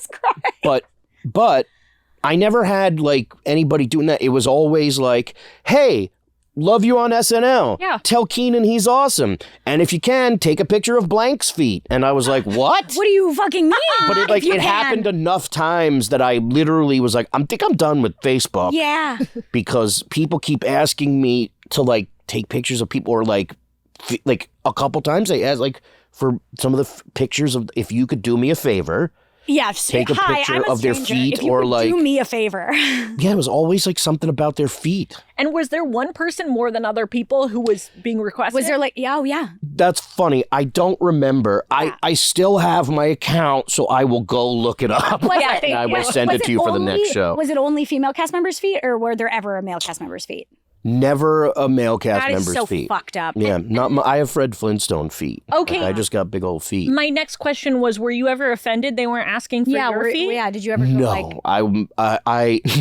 Christ. But I never had like anybody doing that. It was always like, hey, love you on SNL. Yeah. Tell Keenan he's awesome. And if you can, take a picture of Blank's feet. And I was like, what? What do you fucking mean? But If you can. happened enough times that I literally was like, I think I'm done with Facebook. Yeah. Because people keep asking me to like take pictures of people, or like a couple times they asked like for some of the pictures of if you could do me a favor. Yeah. Take a picture I'm a of their stranger. feet, If you or would like do me a favor. Yeah, it was always like something about their feet. And was there one person more than other people who was being requested? Was there like, oh yeah. That's funny. I don't remember. I still have my account, so I will go look it up. And I will send it to you for the next show. Was it only female cast members' feet, or were there ever a male cast member's feet? Never a male cast That is member's so feet. fucked up. Yeah, I have Fred Flintstone feet. Okay. Like, I just got big old feet. My next question was, were you ever offended they weren't asking for your feet? Yeah, did you ever go like, No, I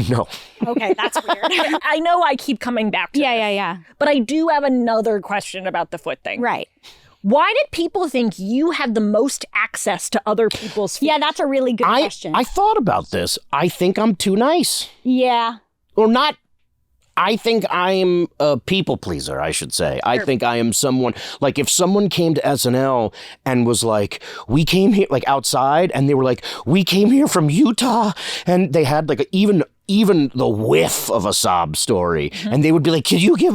no. okay, that's weird. I know I keep coming back to this, yeah. but I do have another question about the foot thing. Right. Why did people think you had the most access to other people's feet? Yeah, that's a really good question. I thought about this. I think I'm too nice. Yeah. Or not. I think I'm a people pleaser, I should say. I think I am someone, like if someone came to SNL and was like, we came here, like outside, and they were like, we came here from Utah, and they had like even the whiff of a sob story. And they would be like, could you get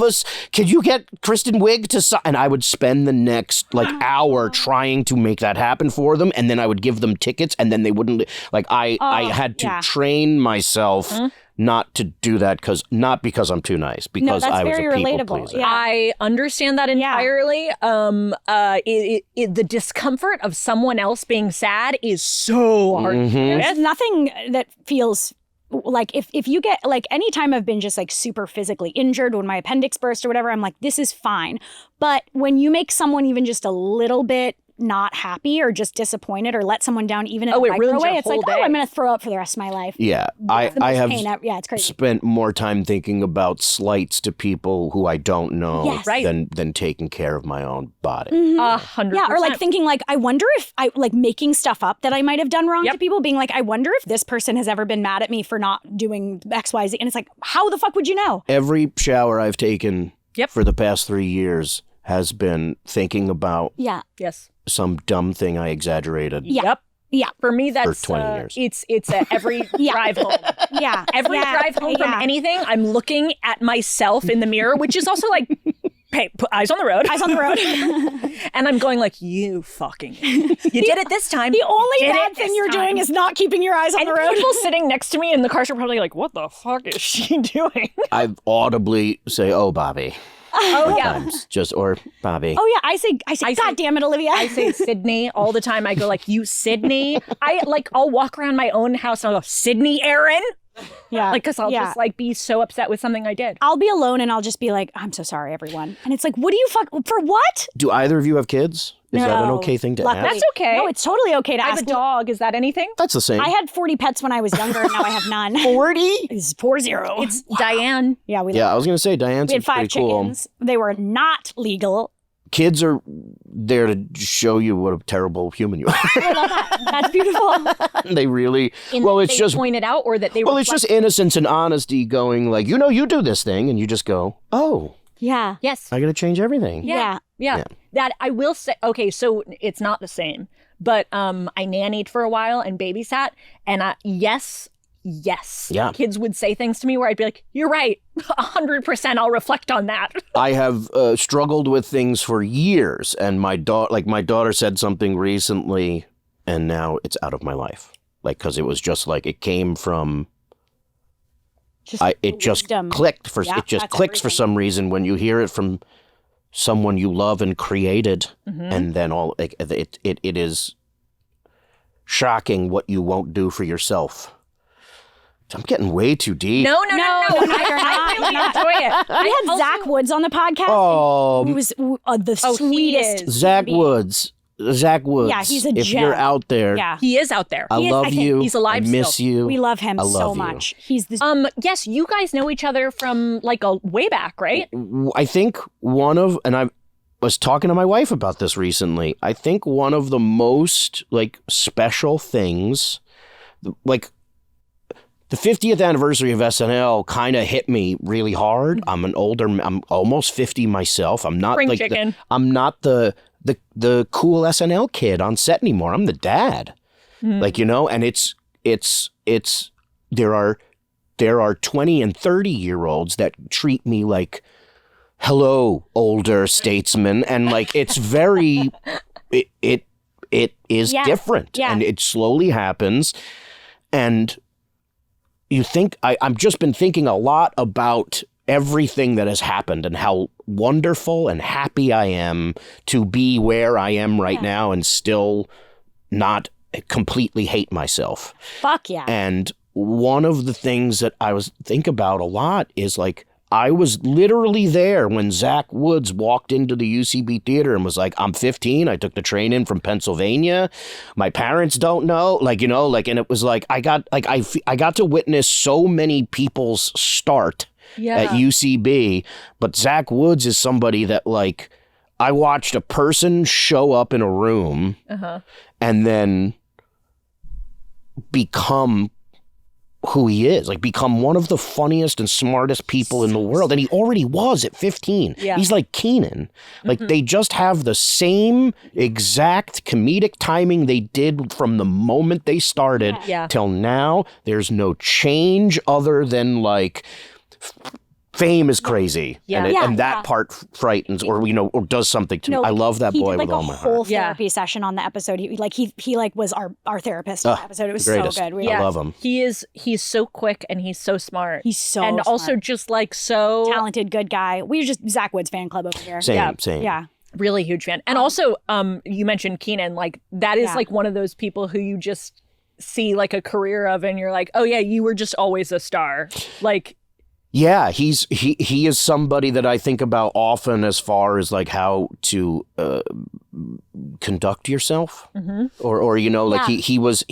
Kristen Wiig to and I would spend the next like hour trying to make that happen for them. And then I would give them tickets, and then they wouldn't, like I had to train myself not to do that, not because I'm too nice, because that's I was very a people relatable. pleaser. Yeah. I understand that entirely. The discomfort of someone else being sad is so hard. Mm-hmm. There's nothing that feels like if you get like anytime I've been just like super physically injured, when my appendix burst or whatever, I'm like, this is fine. But when you make someone even just a little bit not happy or just disappointed or let someone down even in a micro way, it's like, oh, I'm going to throw up for the rest of my life. Yeah. I have it's crazy. spent more time thinking about slights to people who I don't know Yes. than taking care of my own body. 100%. Yeah, or like thinking like, I wonder if I like making stuff up that I might have done wrong to people, being like, I wonder if this person has ever been mad at me for not doing X, Y, Z. And it's like, how the fuck would you know? Every shower I've taken for the past 3 years has been thinking about Yes. some dumb thing I exaggerated. Yep. Yeah. For me, that's 20 years. It's every drive home. Yeah. Every drive home from anything, I'm looking at myself in the mirror, which is also like, hey, put eyes on the road. Eyes on the road. And I'm going like, you fucking, you did it this time. The only bad thing you're doing is not keeping your eyes on the road. People sitting next to me in the car are probably like, what the fuck is she doing? I audibly say, "Oh, Bobby." Oh yeah. Sometimes. Or Bobby. Oh yeah, I say, God damn it, Olivia. I say Sydney all the time. I go like, you Sydney. I'll walk around my own house and I'll go, Sydney Aaron. Yeah. Like, because I'll just like be so upset with something I did. I'll be alone and I'll just be like, I'm so sorry, everyone. And it's like, what do you for what? Do either of you have kids? Is that an okay thing to Luckily. ask? That's okay. No, it's totally okay to I ask. have a dog. Is that anything? That's the same. I had 40 pets when I was younger, and now I have none. 40? It's 40. It's Diane. Yeah, I was going to say, Diane we had seems 5 pretty cool. chickens. They were not legal. Kids are there to show you what a terrible human you are. I love that. That's beautiful. They really, They point it out, or that they it's just innocence and honesty going like, you do this thing, and you just go, oh, Yeah. Yes. I got to change everything. Yeah. That I will say, okay, so it's not the same, but I nannied for a while and babysat, and yes. Yeah. Kids would say things to me where I'd be like, you're right, 100% I'll reflect on that. I have struggled with things for years, and my daughter said something recently, and now it's out of my life. Like, because it was just like, it came from, it just clicked for, it just clicks for some reason when you hear it from someone you love and created, and then it is shocking what you won't do for yourself. I'm getting way too deep. No. I really enjoy it. We had Zach Woods on the podcast. Oh, who was the sweetest. Zach Woods. Yeah, he's a If gem. you're out there, Yeah. He is out there. I love you. He's alive I miss still. you. We love him so you. much. He's the Yes, you guys know each other from like a way back, right? I think and I was talking to my wife about this recently. I think one of the most like special things, like the 50th anniversary of SNL kind of hit me really hard. I'm almost 50 myself. I'm not Spring like chicken. I'm not the cool SNL kid on set anymore. I'm the dad. Like, and it's there are 20 and 30 year olds that treat me like, hello, older statesman, and like it's very it is different, and it slowly happens. And you think I've just been thinking a lot about everything that has happened and how wonderful and happy I am to be where I am right now and still not completely hate myself. fuck yeah. And one of the things that I think about a lot is like, I was literally there when Zach Woods walked into the UCB theater and was like, I'm 15. I took the train in from Pennsylvania. My parents don't know. And it was like, I got to witness so many people's start at UCB. But Zach Woods is somebody that like, I watched a person show up in a room and then become who he is, like become one of the funniest and smartest people in the world. And he already was at 15. Yeah. He's like Keenan. Like they just have the same exact comedic timing they did from the moment they started till now. There's no change other than like fame is crazy. And that part frightens or does something to me. I love that boy with all my heart. He did like a whole therapy session on the episode. He was our therapist on the episode. It was greatest. so good. I love him. He's so quick and he's so smart. He's so and smart. also just like so talented, good guy. We're just Zach Woods fan club over here. Same. Yeah. really huge fan. And also you mentioned Keenan, like that is like one of those people who you just see like a career of and you're like, oh yeah, you were just always a star. Like, yeah, he is somebody that I think about often as far as like how to conduct yourself, or you know, like he was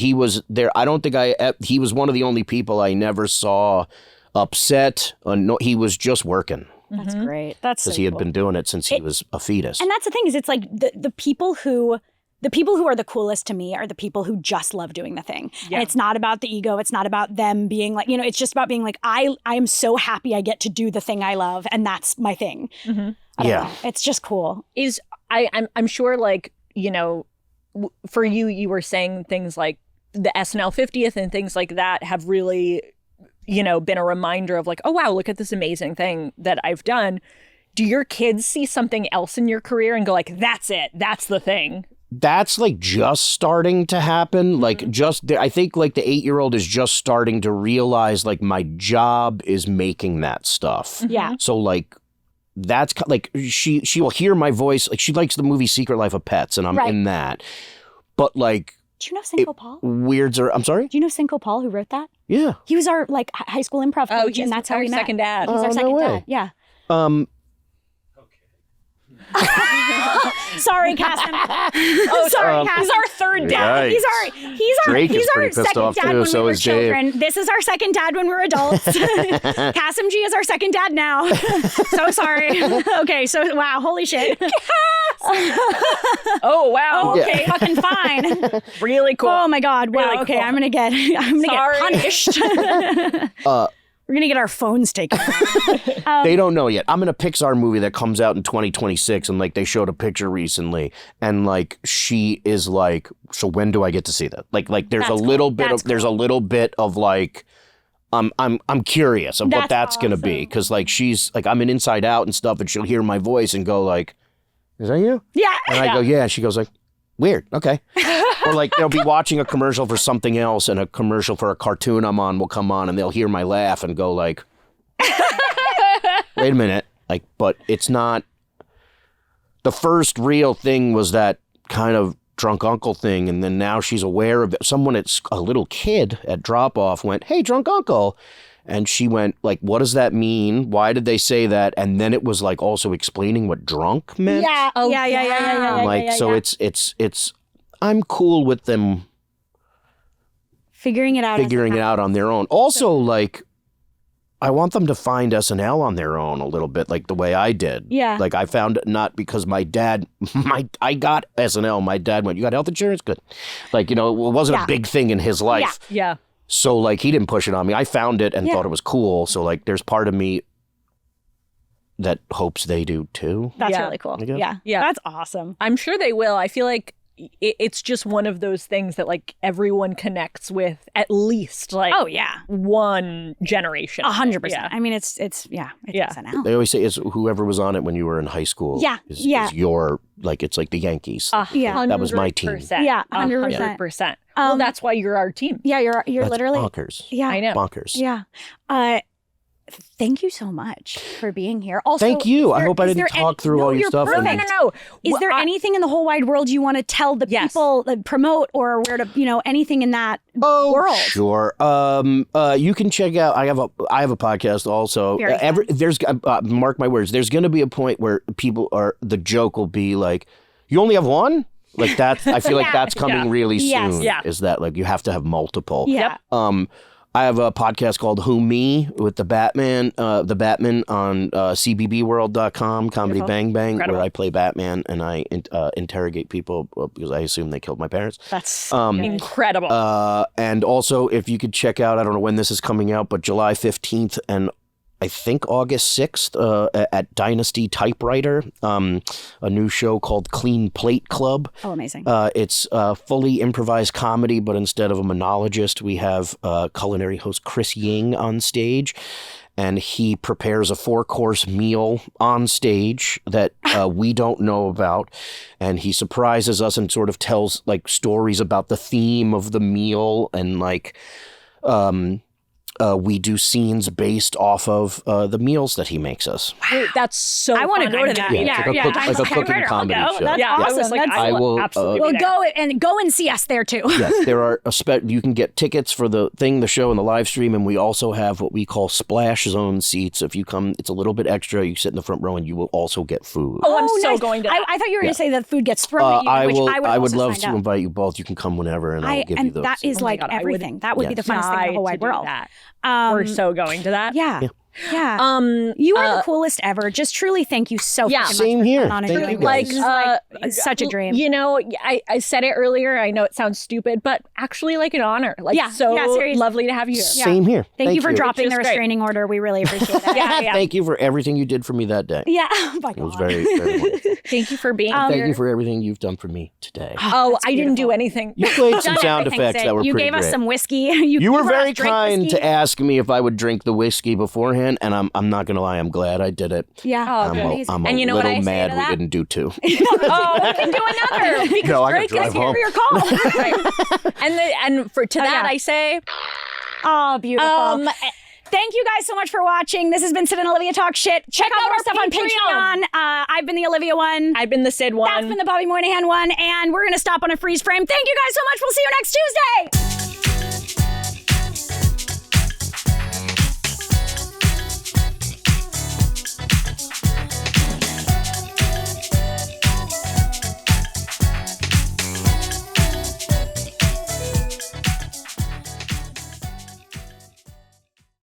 there. I don't think he was one of the only people I never saw upset. No, he was just working. That's great. That's because so he had cool. been doing it since he was a fetus. And that's the thing is, it's like the people who are the coolest to me are the people who just love doing the thing. Yeah. And it's not about the ego. It's not about them being like, you know, it's just about being like, I am so happy I get to do the thing I love, and that's my thing. I don't know. It's just cool. I'm sure, like, you know, for you were saying things like the SNL 50th and things like that have really, you know, been a reminder of like, oh wow, look at this amazing thing that I've done. Do your kids see something else in your career and go like, that's it, that's the thing? That's like just starting to happen. Like I think like the 8-year-old is just starting to realize like my job is making that stuff. Yeah. So like that's like she will hear my voice. Like she likes the movie Secret Life of Pets, and I'm in that. But like, do you know Cinco Paul? Weirds are. I'm sorry. Do you know Cinco Paul who wrote that? Yeah. He was our like high school improv coach, and that's how we met. Second dad. He's our second dad. Yeah. Sorry, Cassim. Oh, sorry, He's our third dad. Yikes. He's our Drake is pretty pissed second off, dad too, when so we were is Dave. children. This is our second dad when we're adults. Cassim G is our second dad now. So sorry. Okay, so wow, holy shit. Oh wow. Okay, fucking fine. Really cool. Oh my God. Wow. Really Okay, cool. I'm gonna get punished. We're gonna get our phones taken. They don't know yet. I'm in a Pixar movie that comes out in 2026, and like they showed a picture recently, and like she is like, so when do I get to see that? Like there's a little bit of like, I'm curious of what that's gonna be, because like she's like, I'm in Inside Out and stuff, and she'll hear my voice and go like, is that you? Yeah. And I go, yeah. And she goes like, weird. Okay. Or like they'll be watching a commercial for something else, and a commercial for a cartoon I'm on will come on, and they'll hear my laugh and go like, wait a minute. Like, but it's not. The first real thing was that kind of drunk uncle thing, and then now she's aware of it. Someone, a little kid at drop off went, hey, drunk uncle. And she went like, what does that mean? Why did they say that? And then it was like also explaining what drunk meant. Yeah. Oh, Yeah. I'm like, so it's I'm cool with them figuring it out on their own. Also, like, I want them to find SNL on their own a little bit, like the way I did. Yeah. Like I found it not because I got SNL. My dad went, you got health insurance? Good. Like, you know, it wasn't a big thing in his life. Yeah. So like he didn't push it on me. I found it and thought it was cool. So like there's part of me that hopes they do too. That's really cool. guess. Yeah. That's awesome. I'm sure they will. I feel like it's just one of those things that like everyone connects with at least like one generation. 100%. Yeah. I mean, it's SNL. They always say it's whoever was on it when you were in high school. Yeah. Is your, like, it's like the Yankees. That was my team. Yeah, 100%. 100%. Well, that's why you're our team. Yeah, you're That's literally bonkers. Yeah, I know. Bonkers. Yeah. Thank you so much for being here. Also, Thank you. I hope I didn't talk through all your stuff. Perfect. No. Is there anything in the whole wide world you want to tell the people, promote, or where to, anything in that world? Sure. You can check out. I have a podcast also. There's mark my words. There's going to be a point where the joke will be like, you only have one. Like that. I feel like that's coming really soon. Yeah. Is that like you have to have multiple? Yeah. I have a podcast called Who Me with the Batman on cbbworld.com, Comedy Bang Bang, where I play Batman and I interrogate people because I assume they killed my parents. That's incredible. And also, if you could check out, I don't know when this is coming out, but July 15th and I think August 6th at Dynasty Typewriter, a new show called Clean Plate Club. Oh, amazing. It's fully improvised comedy, but instead of a monologist, we have culinary host Chris Ying on stage. And he prepares a 4-course meal on stage that we don't know about. And he surprises us and sort of tells like stories about the theme of the meal and like... we do scenes based off of the meals that he makes us. Wait, that's so I want to fun. go to that. Yeah, it's like a cooking comedy show. That's Yeah, I awesome. was like, That's- I will will, absolutely Well, be there. go and see us there too. Yes, there are you can get tickets for the show, and the live stream, and we also have what we call splash zone seats. If you come, it's a little bit extra. You sit in the front row, and you will also get food. Oh, I'm so nice. going to that. I thought you were going to say that food gets thrown at you, I which will. I would, I would also love sign to up. invite you both. You can come whenever, and I'll give you those. That is Oh my like God, I would everything. That would be the funnest thing in the whole wide world. We're so going to that. Yeah. You are the coolest ever. Just truly thank you so Yeah. fucking Same much for here. coming on and Thank doing you guys. this. This is such a dream. You know, I said it earlier. I know it sounds stupid, but actually like an honor. Like so seriously. lovely to have you here. Same here. Thank you for dropping the Which is great. restraining order. We really appreciate that. Yeah. Thank you for everything you did for me that day. Yeah. Oh my It was God. very, very wonderful. Thank you for being Thank here. you for everything you've done for me today. Oh, That's I didn't do beautiful. anything. You played some Done sound everything, effects Sid. that were You pretty gave us great. some whiskey. You were let very us drink kind whiskey. to ask me if I would drink the whiskey beforehand, and I'm not gonna lie, I'm glad I did it. Yeah. Oh, good. I'm And a you know what little I say mad to we that? didn't do two. Oh, we can do another. Because No, I gotta Drake drive is here home. for your call. Right. And for that yeah. I say, Oh, beautiful. Thank you guys so much for watching. This has been Syd and Olivia Talk Shit. Check out more stuff on Patreon. I've been the Olivia one. I've been the Syd one. That's been the Bobby Moynihan one. And we're going to stop on a freeze frame. Thank you guys so much. We'll see you next Tuesday.